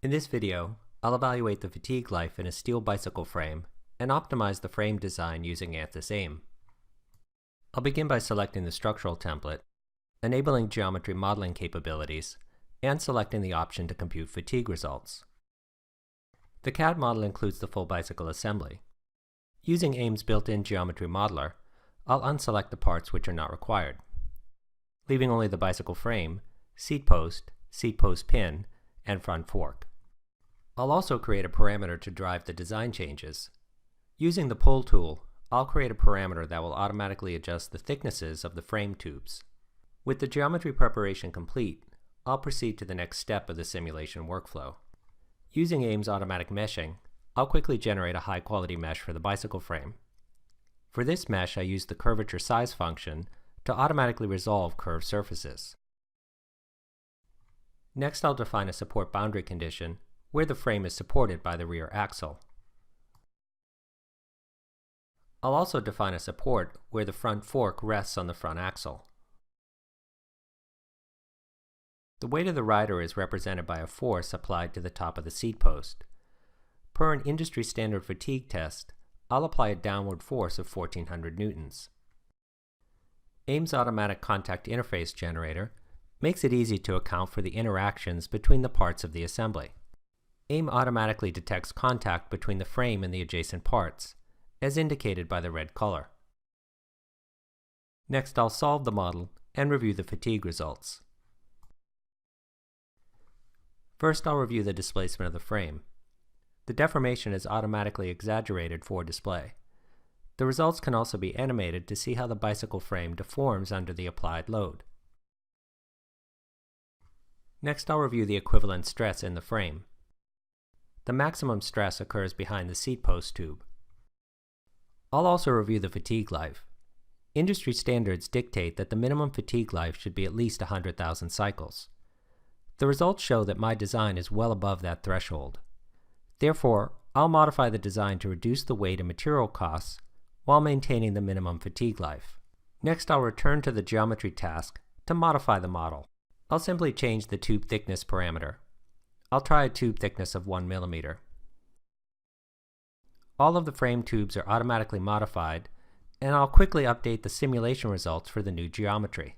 In this video, I'll evaluate the fatigue life in a steel bicycle frame and optimize the frame design using ANSYS AIM. I'll begin by selecting the structural template, enabling geometry modeling capabilities, and selecting the option to compute fatigue results. The CAD model includes the full bicycle assembly. Using AIM's built-in geometry modeler, I'll unselect the parts which are not required, leaving only the bicycle frame, seat post pin, and front fork. I'll also create a parameter to drive the design changes. Using the pull tool, I'll create a parameter that will automatically adjust the thicknesses of the frame tubes. With the geometry preparation complete, I'll proceed to the next step of the simulation workflow. Using AIM's automatic meshing, I'll quickly generate a high-quality mesh for the bicycle frame. For this mesh, I use the curvature size function to automatically resolve curved surfaces. Next, I'll define a support boundary condition where the frame is supported by the rear axle. I'll also define a support where the front fork rests on the front axle. The weight of the rider is represented by a force applied to the top of the seat post. Per an industry standard fatigue test, I'll apply a downward force of 1400 newtons. AIM's automatic contact interface generator makes it easy to account for the interactions between the parts of the assembly. AIM automatically detects contact between the frame and the adjacent parts, as indicated by the red color. Next, I'll solve the model and review the fatigue results. First, I'll review the displacement of the frame. The deformation is automatically exaggerated for display. The results can also be animated to see how the bicycle frame deforms under the applied load. Next, I'll review the equivalent stress in the frame. The maximum stress occurs behind the seat post tube. I'll also review the fatigue life. Industry standards dictate that the minimum fatigue life should be at least 100,000 cycles. The results show that my design is well above that threshold. Therefore, I'll modify the design to reduce the weight and material costs while maintaining the minimum fatigue life. Next, I'll return to the geometry task to modify the model. I'll simply change the tube thickness parameter. I'll try a tube thickness of 1 mm. All of the frame tubes are automatically modified, and I'll quickly update the simulation results for the new geometry.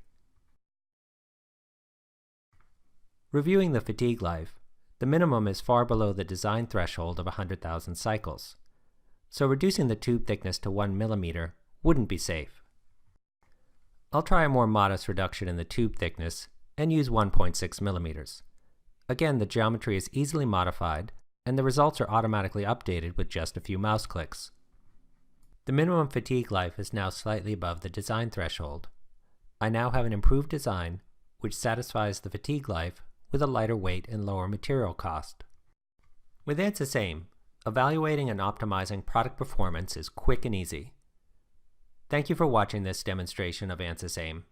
Reviewing the fatigue life, the minimum is far below the design threshold of 100,000 cycles, so reducing the tube thickness to 1 mm wouldn't be safe. I'll try a more modest reduction in the tube thickness and use 1.6 mm. Again, the geometry is easily modified, and the results are automatically updated with just a few mouse clicks. The minimum fatigue life is now slightly above the design threshold. I now have an improved design which satisfies the fatigue life with a lighter weight and lower material cost. With ANSYS AIM, evaluating and optimizing product performance is quick and easy. Thank you for watching this demonstration of ANSYS AIM.